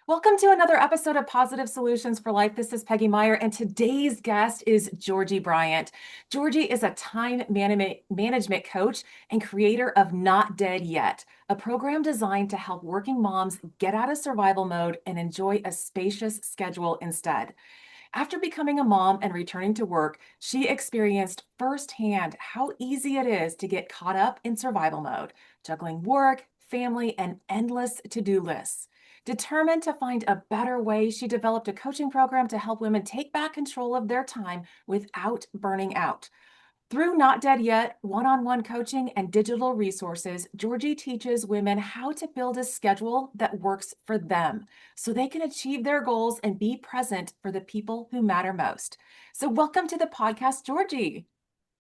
Welcome to another episode of Positive Solutions for Life. This is Peggy Meyer, and today's guest is Georgie Bryant. Georgie is a time management coach and creator of Not Dead Yet, a program designed to help working moms get out of survival mode and enjoy a spacious schedule instead. After becoming a mom and returning to work, she experienced firsthand how easy it is to get caught up in survival mode, juggling work, family, and endless to-do lists. Determined to find a better way, she developed a coaching program to help women take back control of their time without burning out. Through Not Dead Yet, one-on-one coaching and digital resources, Georgie teaches women how to build a schedule that works for them so they can achieve their goals and be present for the people who matter most. So welcome to the podcast, Georgie.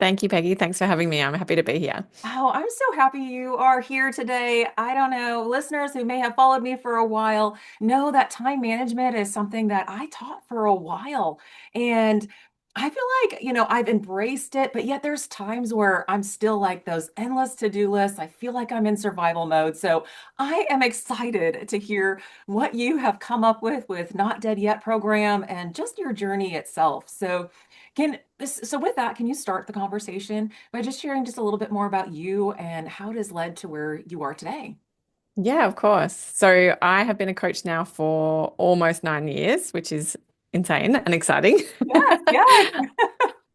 Thank you, Peggy. Thanks for having me. I'm happy to be here. Oh, I'm so happy you are here today. I don't know, listeners who may have followed me for a while know that time management is something that I taught for a while. And I feel like, I've embraced it, but yet there's times where I'm still like those endless to-do lists. I feel like I'm in survival mode. So I am excited to hear what you have come up with Not Dead Yet program and just your journey itself. So with that, can you start the conversation by just sharing just a little bit more about you and how it has led to where you are today? Yeah, of course. So I have been a coach now for almost 9 years, which is insane and exciting. Yes, yes.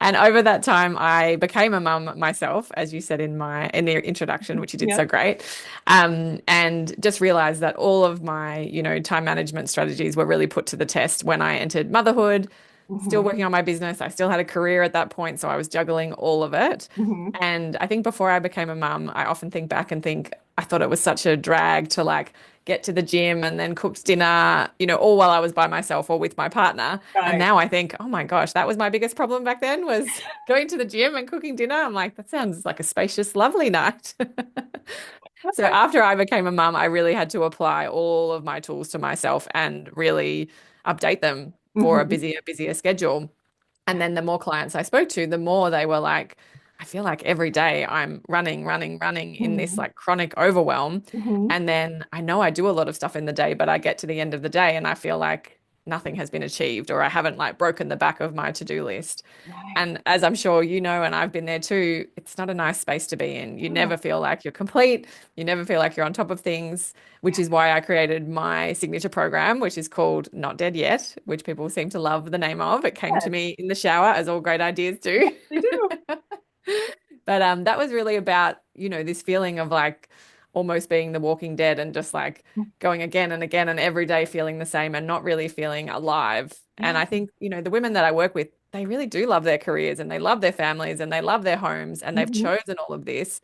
And over that time, I became a mum myself, as you said in the introduction, which you did so Yep. great. And just realized that all of my, time management strategies were really put to the test when I entered motherhood, still Hmm. working on my business. I still had a career at that point, so I was juggling all of it. Hmm. And I think before I became a mum, I often think back and think I thought it was such a drag to like get to the gym and then cook dinner, all while I was by myself or with my partner. And Right. now I think, oh my gosh, that was my biggest problem back then was going to the gym and cooking dinner. I'm like, that sounds like a spacious, lovely night. So after I became a mum, I really had to apply all of my tools to myself and really update them for a Hmm. busier schedule. And then the more clients I spoke to, the more they were like, I feel like every day I'm running in this Hmm. like chronic overwhelm. Hmm. And then I know I do a lot of stuff in the day, but I get to the end of the day and I feel like nothing has been achieved or I haven't like broken the back of my to-do list. Right. And as I'm sure you know, and I've been there too, it's not a nice space to be in. You never Oh, feel like you're complete. You never feel like you're on top of things, which yeah. is why I created my signature program, which is called Not Dead Yet, which people seem to love the name of. It came to Yes. me in the shower, as all great ideas Yes, do. they do. But that was really about, this feeling of like almost being the walking dead and just like going again and again and every day feeling the same and not really feeling alive. And Yeah. I think, the women that I work with, they really do love their careers and they love their families and they love their homes and they've Hmm. chosen all of this,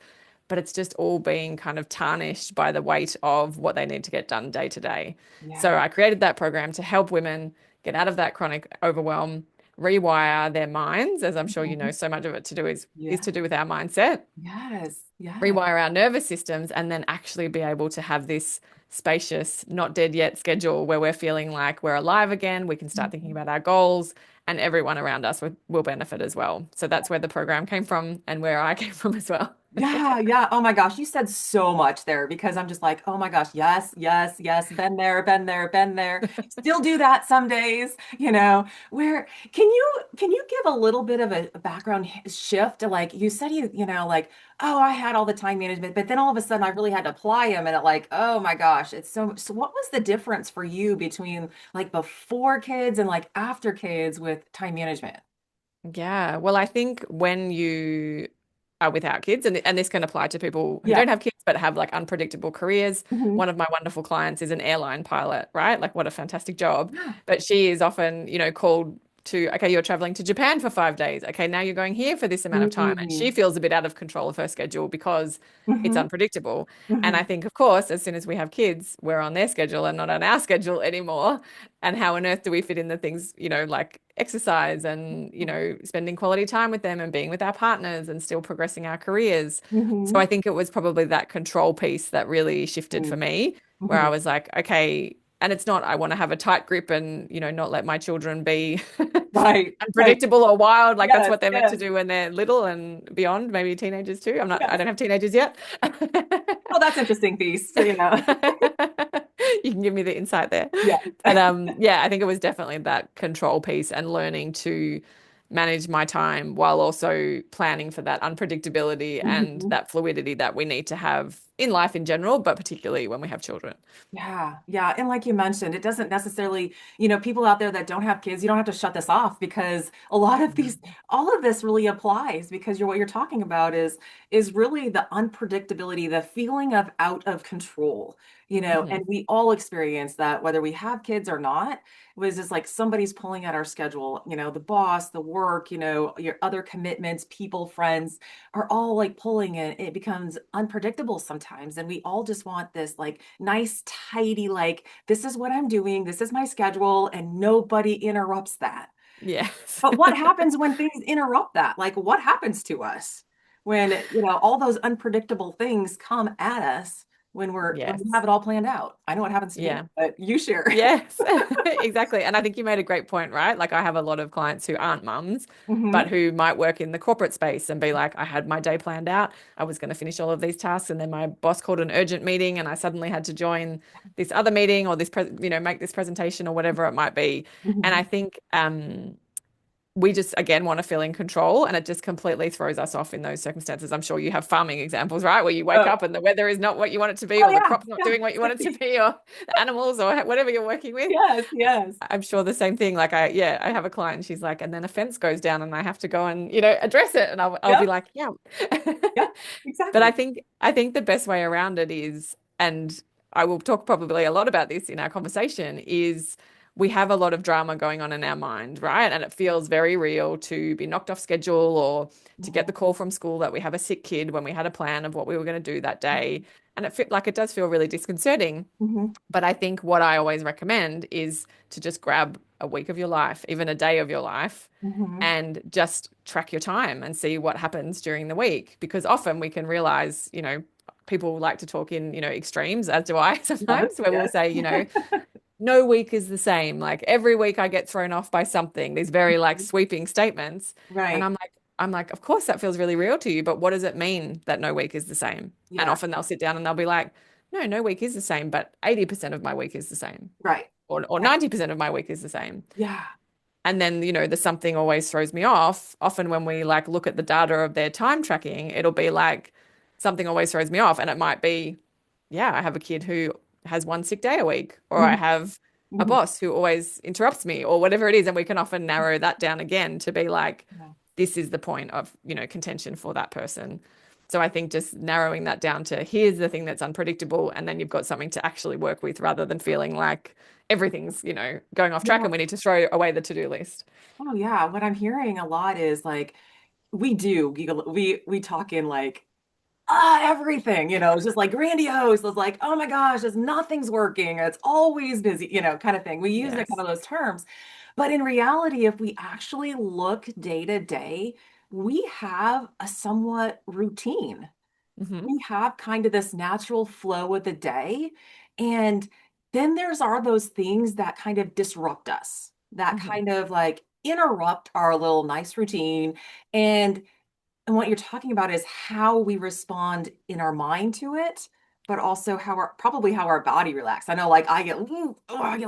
but it's just all being kind of tarnished by the weight of what they need to get done day to day. So Yeah. I created that program to help women get out of that chronic overwhelm, rewire their minds, as I'm sure you know, Mhm. so much of it to do is Yeah. to do with our mindset, Yes. Yeah. rewire our nervous systems, and then actually be able to have this spacious, not dead yet schedule where we're feeling like we're alive again. We can start thinking Mhm. about our goals, and everyone around us will benefit as well. So that's where the program came from and where I came from as well. Yeah, yeah. Oh my gosh, you said so much there because I'm just like, oh my gosh, yes, yes, yes. Been there, been there, been there. Still do that some days, Where can you give a little bit of a background shift? Like you said like, oh, I had all the time management, but then all of a sudden I really had to apply them and it like, oh my gosh, it's so what was the difference for you between like before kids and like after kids with time management? Yeah, well, I think when you are without kids, and this can apply to people who Yeah. don't have kids but have like unpredictable careers. Hmm. One of my wonderful clients is an airline pilot, right? Like, what a fantastic job. Yeah. But she is often, called to, okay, you're traveling to Japan for 5 days. Okay, now you're going here for this amount of time. And she Hmm. feels a bit out of control of her schedule because it's Hmm. unpredictable. And I Hmm. think, of course, as soon as we have kids, we're on their schedule and not on our schedule anymore. And how on earth do we fit in the things, like exercise and, spending quality time with them and being with our partners and still progressing our careers. So Hmm. I think it was probably that control piece that really shifted for me, where I Hmm. was like, okay, and it's not, I want to have a tight grip and, not let my children be Right, right. unpredictable or wild. Like that's Yes, what they're meant to yes. do when they're little and beyond, maybe teenagers too. I Yes. don't have teenagers yet. Oh, that's interesting piece. So, You can give me the insight there. Yeah. But yeah, I think it was definitely that control piece and learning to manage my time while also planning for that unpredictability and Mhm. that fluidity that we need to have in life in general, but particularly when we have children. Yeah, yeah. And like you mentioned, it doesn't necessarily, people out there that don't have kids, you don't have to shut this off because a lot of these, Mhm. all of this really applies because what you're talking about is really the unpredictability, the feeling of out of control, and Mhm. we all experience that whether we have kids or not. It was just like somebody's pulling at our schedule, the boss, the work, your other commitments, people, friends are all like pulling it. It becomes unpredictable sometimes. And we all just want this like nice, tidy, like, this is what I'm doing, this is my schedule, and nobody interrupts that. Yes. But what happens when things interrupt that? Like, what happens to us when, all those unpredictable things come at us when we have Yes. it all planned out? I know what happens to me, Yeah. but you share. Yes, exactly. And I think you made a great point, right? Like I have a lot of clients who aren't mums, but Hmm. who might work in the corporate space and be like, I had my day planned out. I was going to finish all of these tasks, and then my boss called an urgent meeting, and I suddenly had to join this other meeting or make this presentation or whatever it might be. And I Hmm. think we just again want to feel in control, and it just completely throws us off in those circumstances. I'm sure you have farming examples, right? Where you wake Oh, up and the weather is not what you want it to be, oh or the yeah, crop's not yeah. doing what you want it to be, or the animals or whatever you're working with. Yes, yes. I'm sure the same thing. Like I have a client, she's like, and then a fence goes down and I have to go and, address it. And I'll be Yep, like, yeah. yep, But exactly. I think the best way around it is, and I will talk probably a lot about this in our conversation, is we have a lot of drama going on in our mind, right? And it feels very real to be knocked off schedule or to get the Mhm, call from school that we have a sick kid when we had a plan of what we were going to do that day. And it does feel really disconcerting. mhm, But I think what I always recommend is to just grab a week of your life, even a day of your life, mhm. and just track your time and see what happens during the week. Because often we can realize, people like to talk in, extremes, as do I Yes, sometimes, where we'll yes. say, no week is the same. Like every week I get thrown off by something, these very like sweeping statements. And Right. I'm like, of course that feels really real to you, but what does it mean that no week is the same? And Yeah. often they'll sit down and they'll be like, no week is the same, but 80% of my week is the same. Right. Or Right. 90% of my week is the same. Yeah. And then, the something always throws me off. Often when we like look at the data of their time tracking, it'll be like something always throws me off. And it might be, yeah, I have a kid who has one sick day a week, or I Mhm, have a mhm. boss who always interrupts me, or whatever it is. And we can often narrow that down again to be like, Yeah. this is the point of, contention for that person. So I think just narrowing that down to here's the thing that's unpredictable, and then you've got something to actually work with rather than feeling like everything's, going off track Yeah. and we need to throw away the to-do list. Oh yeah. What I'm hearing a lot is like we talk in like everything, it's just like grandiose. It's like, oh my gosh, just nothing's working. It's always busy, kind of thing. We use it kind Yes. of those terms. But in reality, if we actually look day to day, we have a somewhat routine. Hmm. We have kind of this natural flow of the day. And then are those things that kind of disrupt us, that Hmm. kind of like interrupt our little nice routine. And what you're talking about is how we respond in our mind to it, but also probably how our body reacts. I know like I get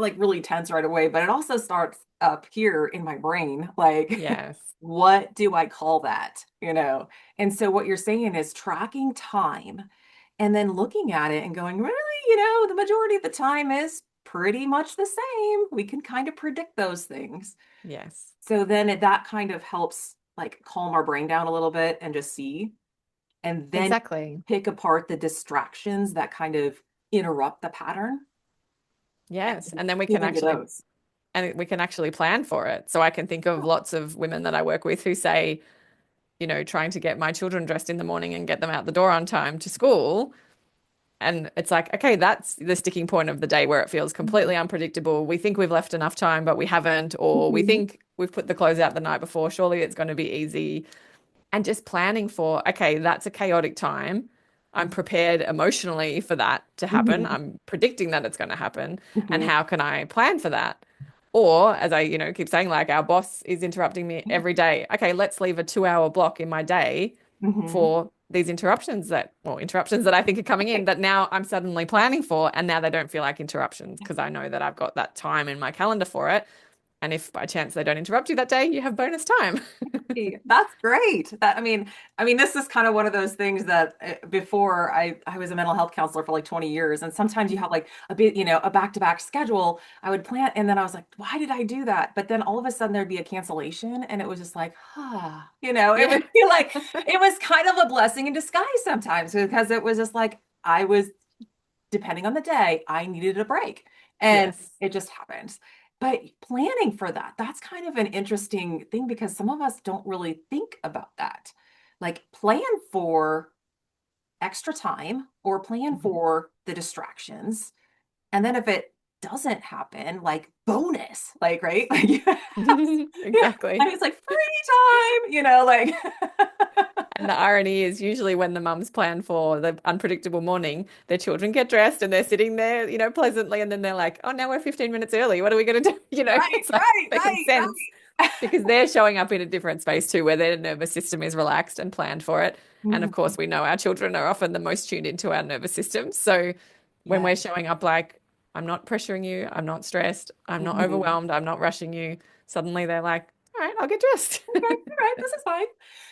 like really tense right away, but it also starts up here in my brain. Like, Yes. what do I call that? And so what you're saying is tracking time and then looking at it and going, really, the majority of the time is pretty much the same. We can kind of predict those things. Yes. So then that kind of helps like calm our brain down a little bit and just see, and then Exactly. pick apart the distractions that kind of interrupt the pattern Yes. and And then move into those. we can actually plan for it. So I can think of lots of women that I work with who say, trying to get my children dressed in the morning and get them out the door on time to school. And it's like, okay, that's the sticking point of the day where it feels completely unpredictable. We think we've left enough time, but we haven't, or we Mhm. think we've put the clothes out the night before. Surely it's going to be easy. And just planning for, okay, that's a chaotic time. I'm prepared emotionally for that to happen. Mhm. I'm predicting that it's going to happen. And Mhm. how can I plan for that? Or, as I, keep saying, like our boss is interrupting me every day. Okay, let's leave a 2 hour block in my day Mhm. for these interruptions that I think are coming in that now I'm suddenly planning for, and now they don't feel like interruptions because I know that I've got that time in my calendar for it. And if by chance they don't interrupt you that day, you have bonus time. That's great. I mean, this is kind of one of those things that before I was a mental health counselor for like 20 years, and sometimes you have like a bit, a back-to-back schedule. I would plan, and then I was like, why did I do that? But then all of a sudden there'd be a cancellation, and it was just like, it Yeah. would feel like it was kind of a blessing in disguise sometimes because it was just like I was, depending on the day, I needed a break, and Yes. it just happened. But planning for that, that's kind of an interesting thing because some of us don't really think about that. Like plan for extra time or plan Mhm. for the distractions. And then if it doesn't happen, like bonus, like, right? Like, yeah, Exactly. and it's like free time, like, And the irony is usually when the mums plan for the unpredictable morning, their children get dressed and they're sitting there, pleasantly, and then they're like, "Oh, now we're 15 minutes early. What are we going to do?" right, It's like right, making right, sense right. because they're showing up in a different space too, where their nervous system is relaxed and planned for it. And of Mhm. course, we know our children are often the most tuned into our nervous system. So when Yeah. we're showing up like, "I'm not pressuring you, I'm not stressed, I'm not Mhm. overwhelmed, I'm not rushing you," suddenly they're like, "All right, I'll get dressed." Okay, all right, this is fine.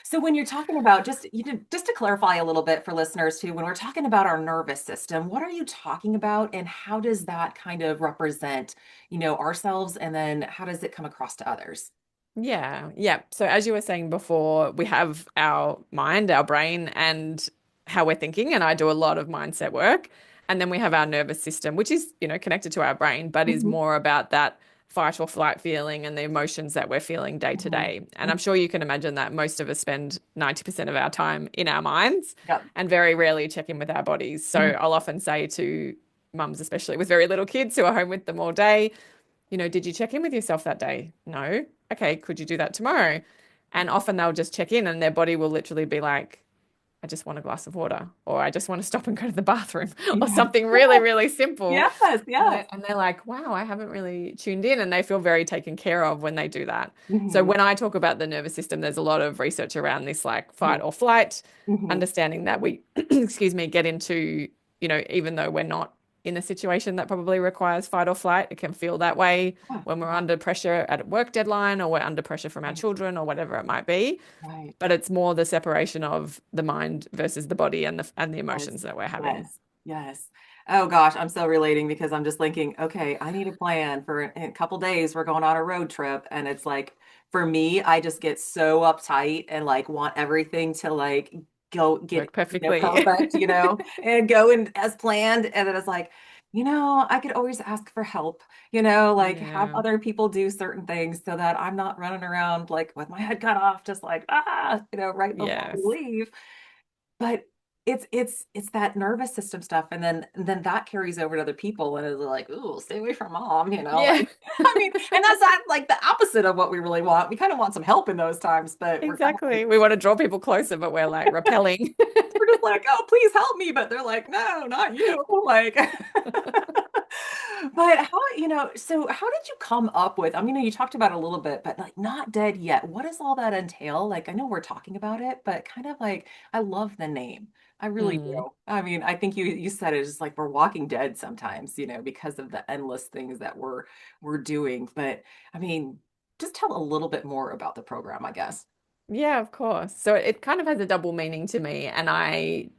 So when you're talking about just to clarify a little bit for listeners too, when we're talking about our nervous system, what are you talking about and how does that kind of represent, ourselves and then how does it come across to others? Yeah, yeah. So as you were saying before, we have our mind, our brain, and how we're thinking, and I do a lot of mindset work. And then we have our nervous system, which is, connected to our brain, but is Mhm, more about that fight or flight feeling and the emotions that we're feeling day to mhm, day. And mhm. I'm sure you can imagine that most of us spend 90% of our time in our minds Yep. and very rarely check in with our bodies. So Mhm. I'll often say to mums, especially with very little kids who are home with them all day, did you check in with yourself that day? No. Okay, could you do that tomorrow? And often they'll just check in and their body will literally be like, I just want a glass of water, or I just want to stop and go to the bathroom, or Yeah. something really, really simple. Yes, And yes. they're like, wow, I haven't really tuned in. And they feel very taken care of when they do that. So Mhm, when I talk about the nervous system, there's a lot of research around this, like fight mhm, or flight, mhm. understanding that we, excuse me, get into, even though we're not in a situation that probably requires fight or flight, it can feel that way Yeah, when we're yeah, under pressure at a work deadline or we're under pressure from our right, children or whatever it might be. right. But it's more the separation of the mind versus the body and the Yes, emotions that we're having. yes, yes. Oh gosh, I'm so relating because I'm just thinking, okay, I need a plan for in a couple days. We're going on a road trip, and it's like for me, I just get so uptight and like want everything to like go get Work perfectly. perfect, and go in as planned. And then it's like, I could always ask for help, like have Yeah. other people do certain things so that I'm not running around like with my head cut off, just like right before we Yes. leave. But it's that nervous system stuff, and then that carries over to other people, and it's like, ooh, stay away from mom, Yeah, like I mean, and that's not like the opposite of what we really want. We kind of want some help in those times, but we're kind of like exactly. We want to draw people closer, but we're like repelling. we're just like, oh, please help me, but they're like, no, not you. Like, but so how did you come up with? I mean, you talked about it a little bit, but like not dead yet. What does all that entail? Like, I know we're talking about it, but kind of like I love the name. I really Mm. do. I mean, I think you said it's just like we're walking dead sometimes, because of the endless things that we're doing. But I mean, just tell a little bit more about the program, I guess. Yeah, of course. So it kind of has a double meaning to me. And I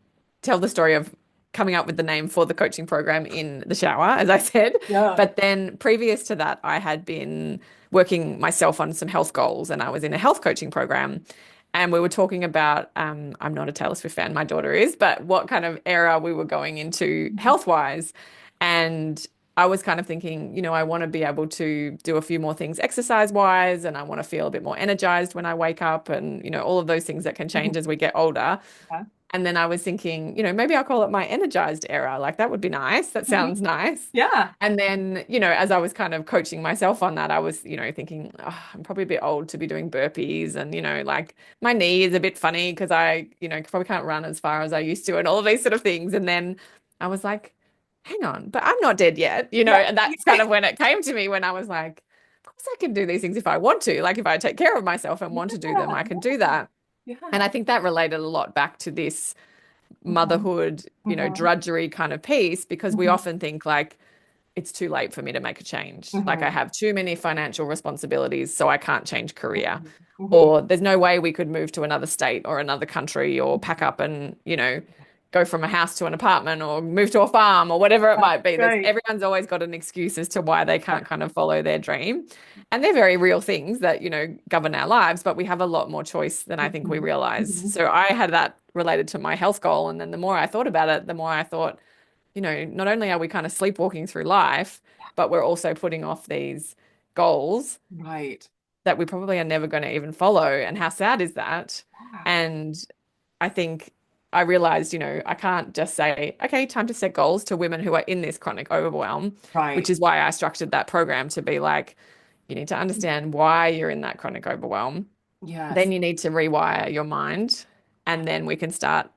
tell the story of coming up with the name for the coaching program in the shower, as I said. Yeah. But then previous to that, I had been working myself on some health goals and I was in a health coaching program. And we were talking about, I'm not a Taylor Swift fan, my daughter is, but what kind of era we were going into Mhm. health wise. And I was kind of thinking, I want to be able to do a few more things exercise wise, and I want to feel a bit more energized when I wake up, and, all of those things that can change as we get older. Yeah. And then I was thinking, maybe I'll call it my energized era. Like that would be nice. That Mhm. sounds nice. Yeah. And then, as I was kind of coaching myself on that, I was, thinking, oh, I'm probably a bit old to be doing burpees. And, like my knee is a bit funny because I, probably can't run as far as I used to and all of these sort of things. And then I was like, hang on, but I'm not dead yet, Yeah. and that's kind of when it came to me when I was like, of course I can do these things if I want to. Like if I take care of myself and want to do them, Yeah. I can do that. And Yeah. I think that related a lot back to this Hmm. motherhood, Hmm. drudgery kind of piece, because we Hmm. often think like, it's too late for me to make a change. Like I Hmm. have too many financial responsibilities, so I can't change career. Hmm. Or there's no way we could move to another state or another country or pack up and, go from a house to an apartment or move to a farm or whatever it might be. There's Right. everyone's always got an excuse as to why they Yeah. can't kind of follow their dream. And they're very real things that, govern our lives, but we have a lot more choice than I think we Mhm. realize. Mhm. So I had that related to my health goal. And then the more I thought about it, the more I thought, not only are we kind of sleepwalking through life, but we're also putting off these goals Right. that we probably are never going to even follow. And how sad is that? Yeah. And I think I realized, I can't just say, okay, time to set goals to women who are in this chronic overwhelm, which Right. is why I structured that program to be like, you need to understand why you're in that chronic overwhelm. Then Yes. you need to rewire your mind. And then we can start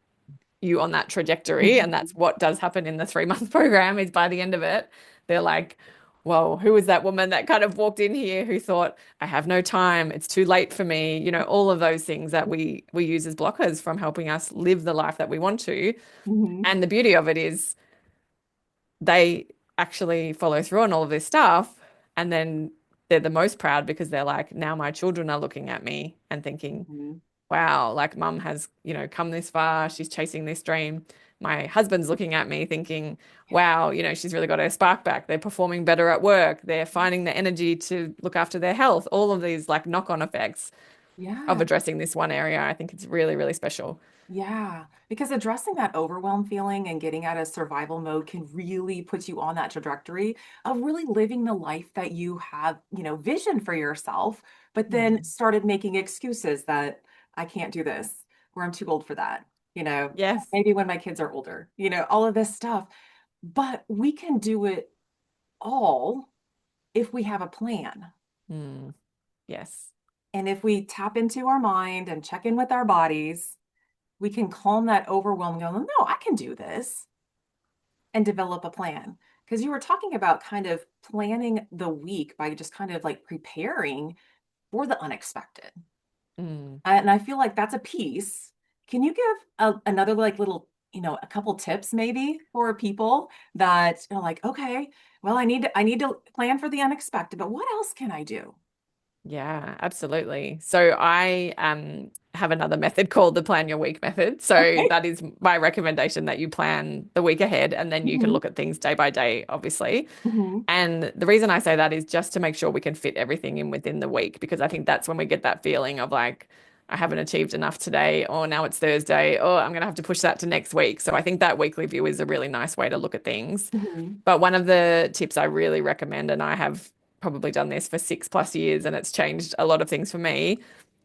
you on that trajectory. And that's Mhm. what does happen in the 3 month program is by the end of it, they're like, well, who was that woman that kind of walked in here who thought, I have no time, it's too late for me, all of those things that we use as blockers from helping us live the life that we want to. Mhm. And the beauty of it is they actually follow through on all of this stuff. And then they're the most proud because they're like, now my children are looking at me and thinking, Mhm. wow, like mum has, come this far. She's chasing this dream. My husband's looking at me thinking, Yeah. wow, she's really got her spark back. They're performing better at work. They're finding the energy to look after their health. All of these like knock-on effects of Yeah. addressing this one area. I think it's really, really special. Yeah, because addressing that overwhelm feeling and getting out of survival mode can really put you on that trajectory of really living the life that you have, vision for yourself, but then Mm. started making excuses that I can't do this, or I'm too old for that, you know, Yes. maybe when my kids are older, all of this stuff. But we can do it all if we have a plan. Mm. Yes. And if we tap into our mind and check in with our bodies, we can calm that overwhelm and go, no, I can do this and develop a plan. Because you were talking about kind of planning the week by just kind of like preparing for the unexpected. Mm. And I feel like that's a piece. Can you give another like little, a couple tips maybe for people that like, okay, well, I need to plan for the unexpected, but what else can I do? Yeah, absolutely. So I have another method called the plan your week method. So Okay. that is my recommendation that you plan the week ahead and then you can Hmm. look at things day by day, obviously. Hmm. And the reason I say that is just to make sure we can fit everything in within the week, because I think that's when we get that feeling of like, I haven't achieved enough today, or now it's Thursday, or I'm going to have to push that to next week. So I think that weekly view is a really nice way to look at things. Hmm. But one of the tips I really recommend, and I have probably done this for 6+ years and it's changed a lot of things for me,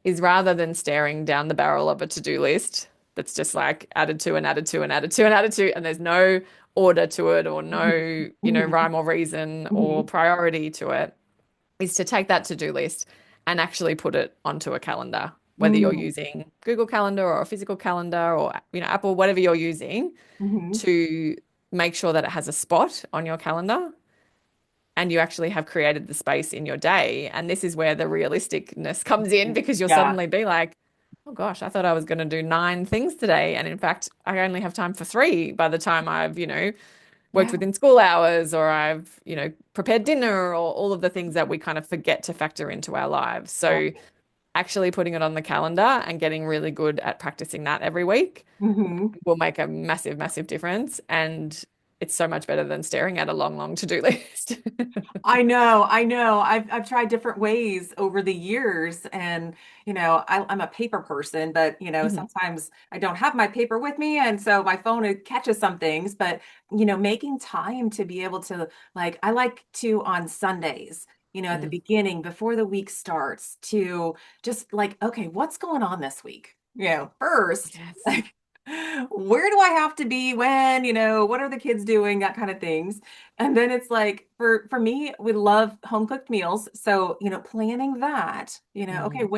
is rather than staring down the barrel of a to-do list that's just like added to and added to and added to and added to, and there's no order to it or no, Hmm. rhyme or reason or Hmm. priority to it, is to take that to-do list and actually put it onto a calendar, whether you're Hmm. using Google Calendar or a physical calendar or, Apple, whatever you're using, Hmm. to make sure that it has a spot on your calendar and you actually have created the space in your day. And this is where the realisticness comes in, because you'll Yeah. suddenly be like, oh gosh, I thought I was going to do 9 things today. And in fact, I only have time for 3 by the time I've, worked Yeah. within school hours or I've, prepared dinner or all of the things that we kind of forget to factor into our lives. So Right. actually putting it on the calendar and getting really good at practicing that every week Hmm. will make a massive, massive difference. And it's so much better than staring at a long, long to-do list. I know, I know. I've tried different ways over the years, and I'm a paper person, but Mhm. sometimes I don't have my paper with me, and so my phone it catches some things. But making time to be able to like, I like to on Sundays, at the Mm. beginning before the week starts, to just like, okay, what's going on this week? First, Yes. like, where do I have to be when? What are the kids doing? That kind of things. And then it's like for me, we love home cooked meals. So, planning that, okay, Mm.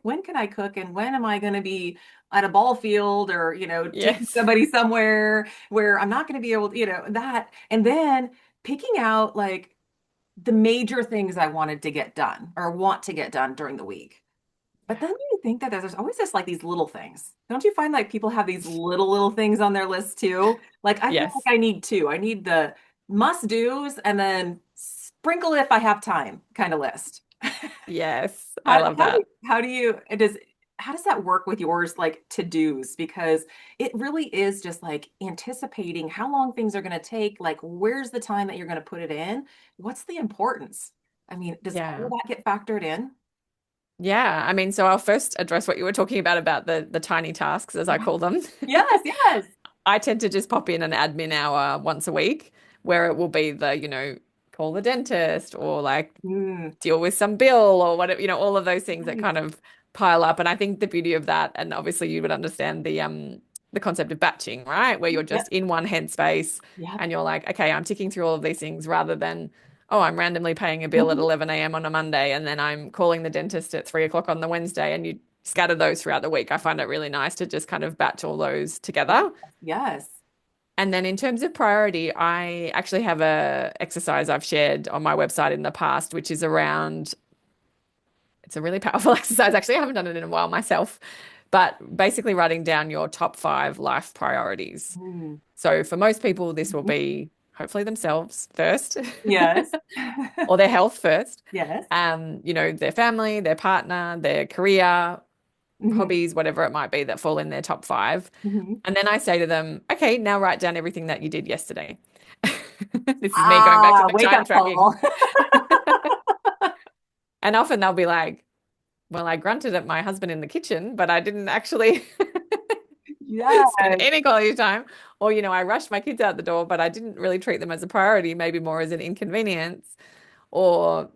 when can I cook and when am I going to be at a ball field or, taking Yes. somebody somewhere where I'm not going to be able to, that. And then picking out like the major things I wanted to get done or want to get done during the week. But then you think that there's always just like these little things. Don't you find like people have these little things on their list too? Like I feel like Yes. I need two. I need the must do's and then sprinkle if I have time kind of list. Yes. I love that. How do you it does how does that work with yours like to-dos? Because it really is just like anticipating how long things are going to take, like where's the time that you're going to put it in? What's the importance? I mean, does all Yeah. of that get factored in? Yeah. I mean, so I'll first address what you were talking about the tiny tasks, as I call them. Yes, yes. I tend to just pop in an admin hour once a week where it will be call the dentist or like Mm, deal with some bill or whatever, all of those things that right. kind of pile up. And I think the beauty of that, and obviously you would understand the concept of batching, right? Where you're just Yep. in one headspace Yep. and you're like, okay, I'm ticking through all of these things rather than, oh, I'm randomly paying a bill at Mhm. 11 a.m. on a Monday and then I'm calling the dentist at 3 o'clock on the Wednesday and you scatter those throughout the week. I find it really nice to just kind of batch all those Yes. together. Yes. And then in terms of priority, I actually have a exercise I've shared on my website in the past, which is around, it's a really powerful exercise. Actually, I haven't done it in a while myself, but basically writing down your top 5 life priorities. Mm. So for most people, this will Mhm. be hopefully themselves first Yes. or their health first. Yes. Their family, their partner, their career, Hmm. hobbies, whatever it might be that fall in their top 5. Hmm. And then I say to them, okay, now write down everything that you did yesterday. This is me going back to Ah, my wake time up tracking. call. And often they'll be like, well, I grunted at my husband in the kitchen, but I didn't actually spend Yes. any quality time. Or, I rushed my kids out the door, but I didn't really treat them as a priority, maybe more as an inconvenience. Or,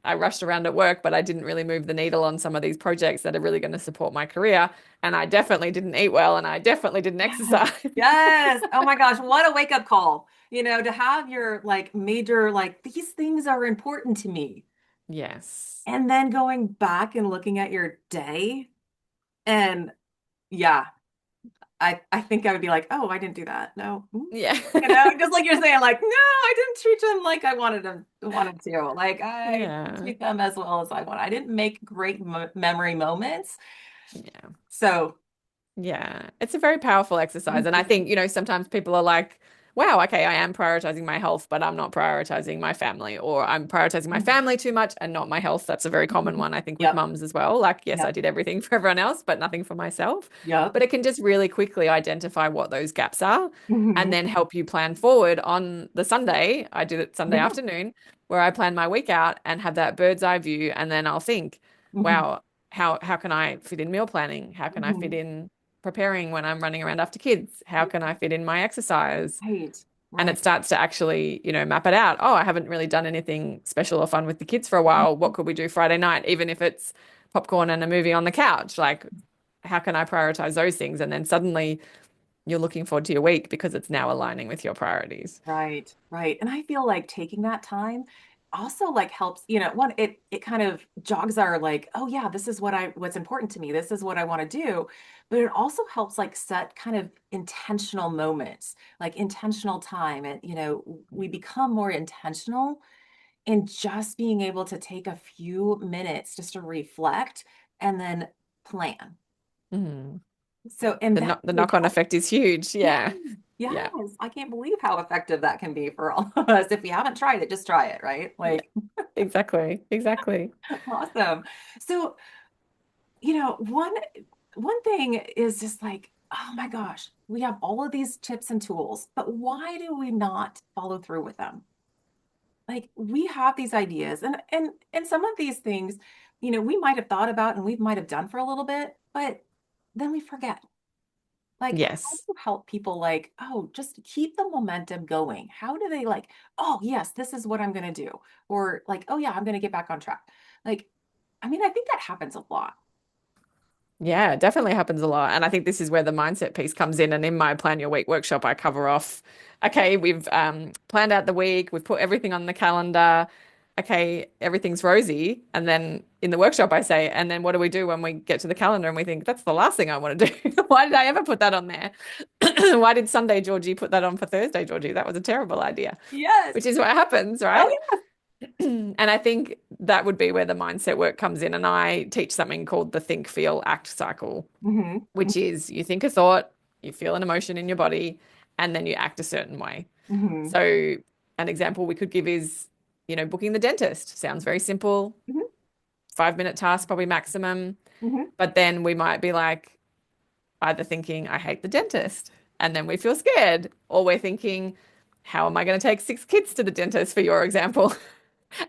I rushed around at work, but I didn't really move the needle on some of these projects that are really going to support my career. And I definitely didn't eat well and I definitely didn't Yes. exercise. Yes. Oh my gosh, what a wake up call. To have your like major, like these things are important to me. Yes. And then going back and looking at your day and yeah, I think I would be like, oh, I didn't do that. No. Yeah. Just like you're saying, like, no, I didn't treat them like I wanted to. Like I didn't Yeah. treat them as well as I want. I didn't make great mo memory moments. Yeah. So, Yeah, it's a very powerful exercise. And I mhm, think, sometimes people are like, wow, okay, I am prioritizing my health, but I'm not prioritizing my family, or I'm prioritizing my mhm, family too much and not my health. That's a very common mhm. one, I think, with Yep, mums as well. Like, yes, I yep, did everything for everyone else, but nothing for myself. yep. But it can just really quickly identify what those gaps are and Hmm. then help you plan forward on the Sunday. I did it Sunday Yeah. afternoon where I plan my week out and have that bird's eye view. And then I'll think, Hmm. wow, how can I fit in meal planning? How can I fit Hmm. in preparing when I'm running around after kids? How can I fit in my exercise? Right, And right. it starts to actually, map it out. Oh, I haven't really done anything special or fun with the kids for a while. What could we do Friday night, even if it's popcorn and a movie on the couch? Like, how can I prioritize those things? And then suddenly you're looking forward to your week because it's now aligning with your priorities. Right, right. And I feel like taking that time also like helps, one, it kind of jogs our like, oh yeah, this is what's important to me. This is what I want to do. But it also helps like set kind of intentional moments, like intentional time. And we become more intentional in just being able to take a few minutes just to reflect and then plan. Mm. So, and The that no the really knock-on helps. effect is huge. Yes, Yeah. yes. Yeah. I can't believe how effective that can be for all of us. If you haven't tried it, just try it, right? Yeah. Like, Exactly. Exactly. awesome. So, one thing is just like, oh my gosh, we have all of these tips and tools, but why do we not follow through with them? Like we have these ideas and some of these things, we might have thought about and we might have done for a little bit, but then we forget. Like, how do Yes. you help people like, oh, just keep the momentum going? How do they like, oh, yes, this is what I'm going to do? Or like, oh, yeah, I'm going to get back on track. Like, I mean, I think that happens a lot. Yeah, it definitely happens a lot. And I think this is where the mindset piece comes in. And in my Plan Your Week workshop, I cover off, okay, we've planned out the week, we've put everything on the calendar. Okay, everything's rosy. And then in the workshop, I say, and then what do we do when we get to the calendar and we think, that's the last thing I want to do? Why did I ever put that on there? Why did Sunday Georgie put that on for Thursday Georgie? That was a terrible idea, Yes. which is what happens, Oh, right? yeah. And I think that would be where the mindset work comes in. And I teach something called the think, feel, act cycle, Hmm. which is you think a thought, you feel an emotion in your body, and then you act a certain way. Hmm. So an example we could give is, booking the dentist. Sounds very simple, Hmm. 5-minute task, probably maximum. Hmm. But then we might be like either thinking, I hate the dentist, and then we feel scared, or we're thinking, how am I going to take 6 kids to the dentist, for your example?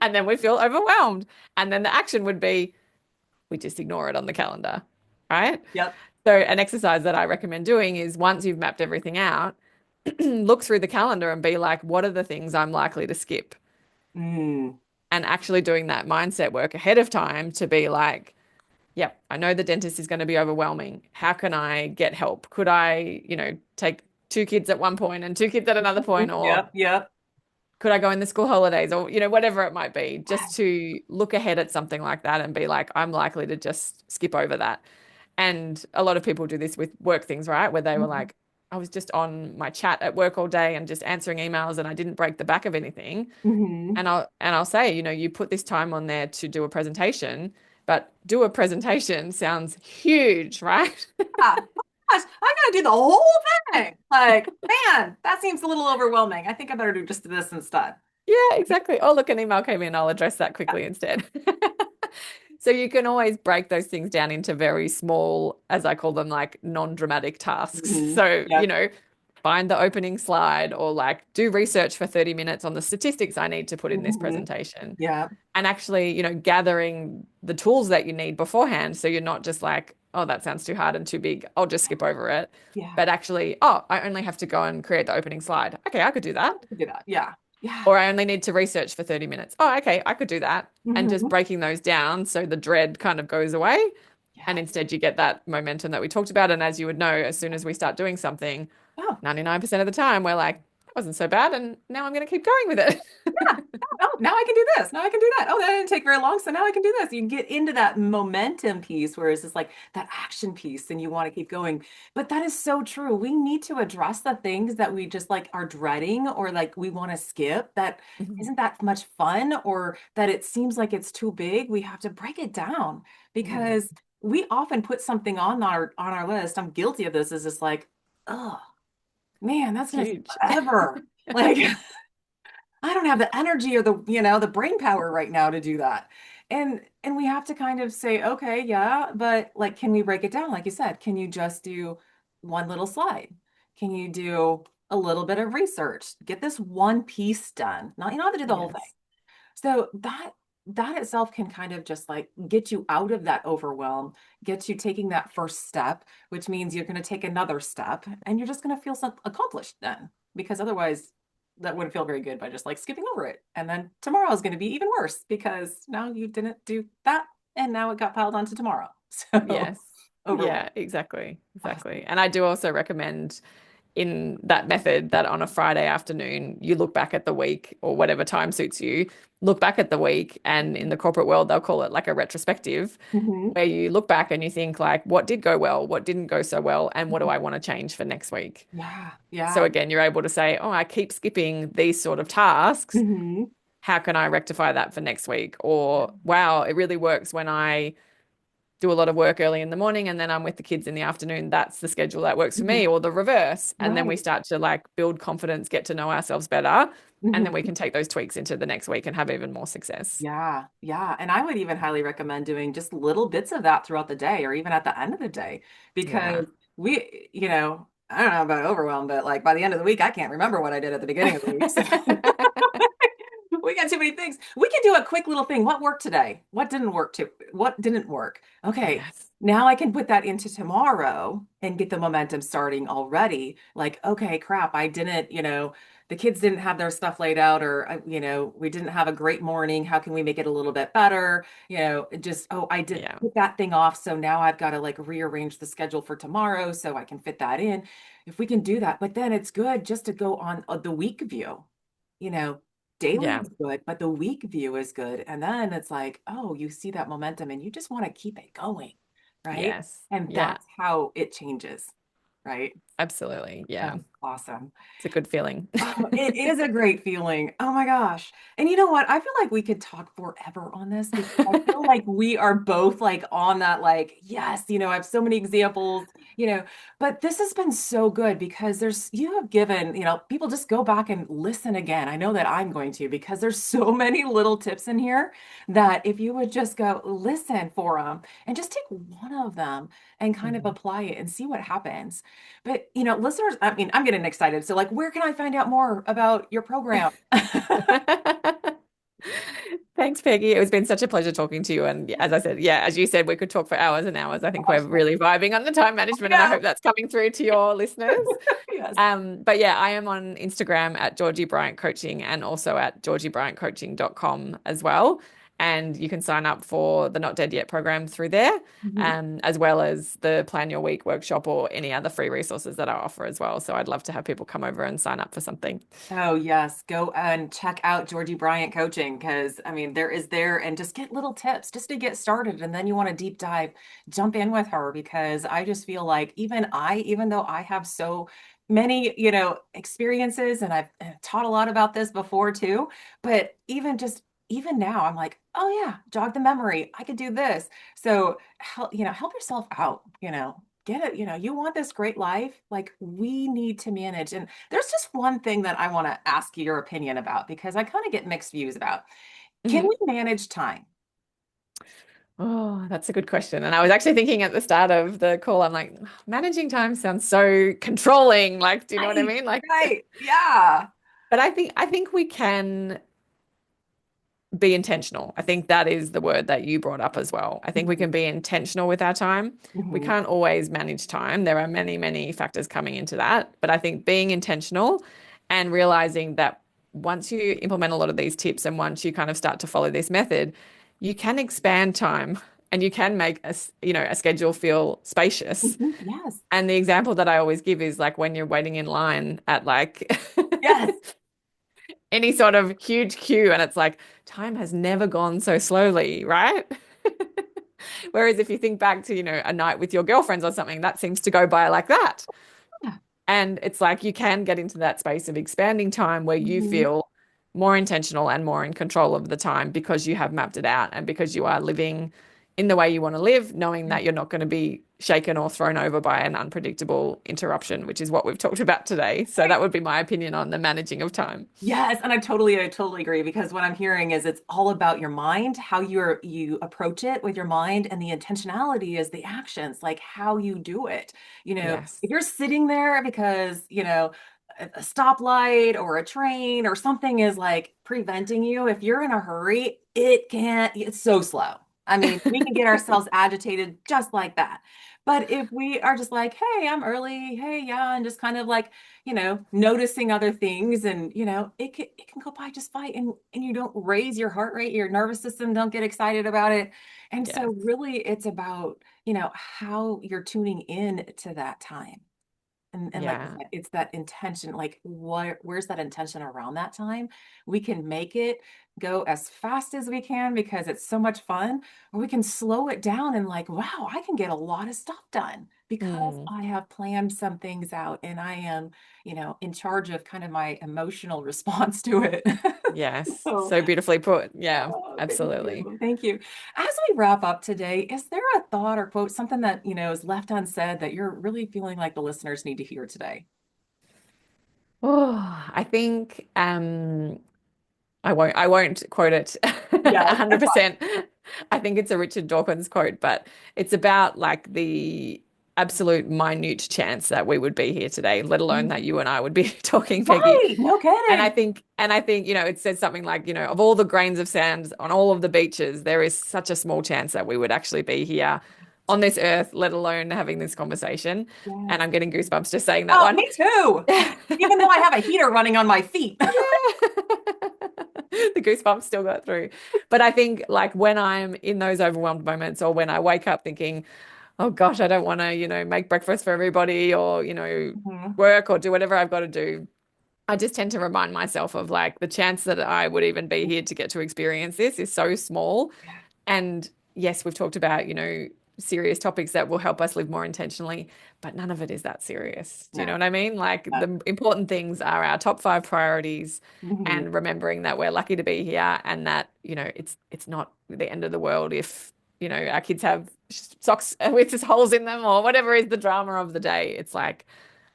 And then we feel overwhelmed. And then the action would be, we just ignore it on the calendar, right? Yep. So, an exercise that I recommend doing is once you've mapped everything out, look through the calendar and be like, what are the things I'm likely to skip? Mm. And actually doing that mindset work ahead of time to be like, yep, I know the dentist is going to be overwhelming. How can I get help? Could I, take 2 kids at one point and 2 kids at another point, or Yep. Yep. could I go in the school holidays, or, whatever it might be, Yes. just to look ahead at something like that and be like, I'm likely to just skip over that. And a lot of people do this with work things, right? Where they were Hmm. like, I was just on my chat at work all day and just answering emails and I didn't break the back of anything. Hmm. And I'll say, you put this time on there to do a presentation, but do a presentation sounds huge, right? Yeah. Gosh, I gotta do the whole thing. Like, man, that seems a little overwhelming. I think I better do just this instead. Yeah, exactly. Oh, look, an email came in. I'll address that quickly instead. So you can always break those things down into very small, as I call them, like non-dramatic tasks. Hmm. So, Yep. find the opening slide or like do research for 30 minutes on the statistics I need to put in this Hmm. presentation. Yeah. And actually, gathering the tools that you need beforehand. So you're not just like, oh, that sounds too hard and too big. I'll just skip over it. Yeah. But actually, oh, I only have to go and create the opening slide. Okay, I could do I that. could do that. Yeah. Yeah. Or I only need to research for 30 minutes. Oh, okay, I could do that. And just Hmm. breaking those down so the dread kind of goes away. And Yeah. instead, you get that momentum that we talked about. And as you would know, as soon as we start doing something, Oh, 99% of the time, we're like, that wasn't so bad. And now I'm going to keep going with it. yeah. Oh, now I can do this. Now I can do that. Oh, that didn't take very long. So now I can do this. You get into that momentum piece where it's just like that action piece and you want to keep going. But that is so true. We need to address the things that we just like are dreading or like we want to skip that isn't that much fun or that it seems like it's too big. We have to break it down Mm, because we often put something on our list. I'm guilty of this. Is just like, oh man, that's gonna take huge. forever. Like I don't have the energy or the brain power right now to do that. And we have to kind of say, okay, yeah, but like, can we break it down? Like you said, can you just do one little slide? Can you do a little bit of research? Get this one piece done. Not, you don't have to do the whole thing. Yes. So that itself can kind of just like get you out of that overwhelm, get you taking that first step, which means you're going to take another step and you're just going to feel some accomplished then, because otherwise that wouldn't feel very good by just like skipping over it. And then tomorrow is going to be even worse because now you didn't do that and now it got piled onto tomorrow. So Yes. overwhelmed. Yeah, exactly. Exactly. Awesome. And I do also recommend in that method that on a Friday afternoon, you look back at the week or whatever time suits you, look back at the week. And in the corporate world, they'll call it like a retrospective, Hmm. where you look back and you think like, what did go well? What didn't go so well? And what do I want to change for next week? Yeah. So Yeah. again, you're able to say, oh, I keep skipping these sort of tasks. Hmm. How can I rectify that for next week? Or, wow, it really works when I do a lot of work early in the morning and then I'm with the kids in the afternoon. That's the schedule that works for Hmm. me, or the reverse. And then we Right. start to like build confidence, get to know ourselves better. And then we Hmm. can take those tweaks into the next week and have even more success. Yeah, yeah. And I would even highly recommend doing just little bits of that throughout the day or even at the end of the day Yeah. because I don't know about overwhelm, but like by the end of the week, I can't remember what I did at the beginning of the week. So we got too many things. We can do a quick little thing. What worked today? What didn't work? Okay. Yes. Now I can put that into tomorrow and get the momentum starting already. Like, okay, crap, I didn't, the kids didn't have their stuff laid out or, we didn't have a great morning. How can we make it a little bit better? I did Yeah. put that thing off. So now I've got to like rearrange the schedule for tomorrow so I can fit that in. If we can do that, but then it's good just to go on the week view, you know, daily Yeah. is good, but the week view is good. And then it's like, oh, you see that momentum and you just want to keep it going, right? Yes. And Yeah. that's how it changes, right? Absolutely. Yeah. That's awesome. It's a good feeling. Oh, it is a great feeling. Oh my gosh. And you know what? I feel like we could talk forever on this because I feel like we are both like on that, like, yes, I have so many examples, but this has been so good because you have given, people just go back and listen again. I know that I'm going to because there's so many little tips in here that if you would just go listen for them and just take one of them and kind of Mhm. apply it and see what happens. But, listeners, I mean, I'm getting excited. So, like, where can I find out more about your program? Thanks, Peggy. It has been such a pleasure talking to you. And as I said, yeah, as you said, we could talk for hours and hours. I think Gosh, we're really vibing on the time management, and I yeah. hope that's coming through to your listeners. Yes. But yeah, I am on Instagram at Georgie Bryant Coaching and also at georgiebryantcoaching.com as well. And you can sign up for the Not Dead Yet program through there, Mhm. as well as the Plan Your Week workshop or any other free resources that I offer as well. So I'd love to have people come over and sign up for something. Oh, yes. Go and check out Georgie Bryant Coaching because, I mean, there is there and just get little tips just to get started. And then you want to deep dive, jump in with her because I just feel like even though I have so many, experiences and I've taught a lot about this before too, but even now I'm like, oh yeah, jog the memory. I could do this. So help yourself out, get it, you want this great life. Like we need to manage. And there's just one thing that I want to ask you your opinion about because I kind of get mixed views about. Can Mhm. we manage time? Oh, that's a good question. And I was actually thinking at the start of the call, I'm like, managing time sounds so controlling. Like, do you know what I Right, mean? Like, right. Yeah. but I think we can be intentional. I think that is the word that you brought up as well. I think we Mhm. can be intentional with our time. We Mhm. can't always manage time. There are many, many factors coming into that. But I think being intentional and realizing that once you implement a lot of these tips and once you kind of start to follow this method, you can expand time and you can make a schedule feel spacious. Mhm. Yes. And the example that I always give is like when you're waiting in line at like Yes. any sort of huge queue and it's like time has never gone so slowly, right? Whereas if you think back to, a night with your girlfriends or something, that seems to go by like that. Yeah. And it's like you can get into that space of expanding time where you Mhm. feel more intentional and more in control of the time because you have mapped it out and because you are living in the way you want to live, knowing that you're not going to be shaken or thrown over by an unpredictable interruption, which is what we've talked about today. So that would be my opinion on the managing of time. Yes, and I totally agree because what I'm hearing is it's all about your mind, how you approach it with your mind, and the intentionality is the actions, like how you do it. Yes. If you're sitting there because, a stoplight or a train or something is like preventing you, if you're in a hurry, it's so slow. I mean, we can get ourselves agitated just like that. But if we are just like, hey, I'm early, hey, yeah, and just kind of like noticing other things and, it can go by just fine and you don't raise your heart rate, your nervous system don't get excited about it. And so Yes. really it's about, how you're tuning in to that time. And like you Yeah. said, it's that intention, like where's that intention around that time? We can make it go as fast as we can because it's so much fun, or we can slow it down and like, wow, I can get a lot of stuff done because Mm. I have planned some things out and I am, in charge of kind of my emotional response to it. Yes. So, So beautifully put. Yeah, oh, thank absolutely. you. Thank you. As we wrap up today, is there a thought or quote, something that, is left unsaid that you're really feeling like the listeners need to hear today? Oh, I think I won't quote it Yes, that's fine. 100%. I think it's a Richard Dawkins quote, but it's about like the absolute minute chance that we would be here today, let alone that you and I would be talking, Peggy. Right. No And I kidding. think, and I think, it says something like, of all the grains of sand on all of the beaches, there is such a small chance that we would actually be here on this earth, let alone having this conversation. And Yes. I'm getting goosebumps just saying that Oh, one. me too. Even though I have a heater running on my feet. The goosebumps still got through. But I think like when I'm in those overwhelmed moments or when I wake up thinking, oh gosh, I don't want to, make breakfast for everybody or, Mhm. work or do whatever I've got to do. I just tend to remind myself of like the chance that I would even be here to get to experience this is so small. And yes, we've talked about, serious topics that will help us live more intentionally, but none of it is that serious. Do you know No. what I mean? Like Yeah. the important things are our top five priorities Mhm. and remembering that we're lucky to be here and that, it's not the end of the world if, our kids have socks with just holes in them or whatever is the drama of the day. It's like,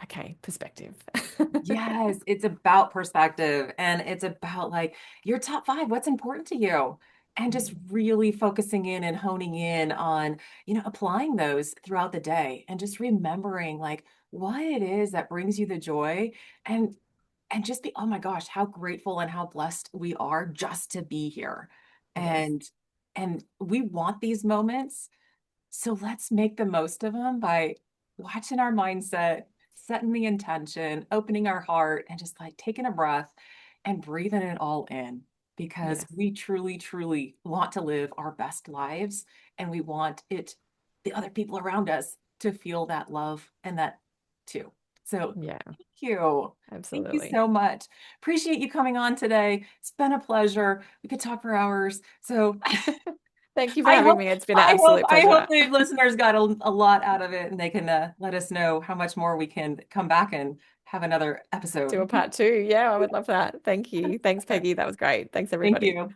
okay, perspective. Yes, it's about perspective and it's about like your top five, what's important to you? And just really focusing in and honing in on, applying those throughout the day and just remembering like what it is that brings you the joy and just be, oh my gosh, how grateful and how blessed we are just to be here. Yes. And we want these moments. So let's make the most of them by watching our mindset, setting the intention, opening our heart, and just like taking a breath and breathing it all in because Yes. we truly, truly want to live our best lives and we want the other people around us to feel that love and that too. So Yeah, thank you. Thank you absolutely. so much. Appreciate you coming on today. It's been a pleasure. We could talk for hours. So Thank you for I having hope me. It's been an absolute I hope pleasure. the listeners got a lot out of it and they can let us know how much more we can come back and have another Do a episode. part two. Yeah, I would love that. Thank you. Thanks, Peggy. That was great. Thanks, Thank everybody. you.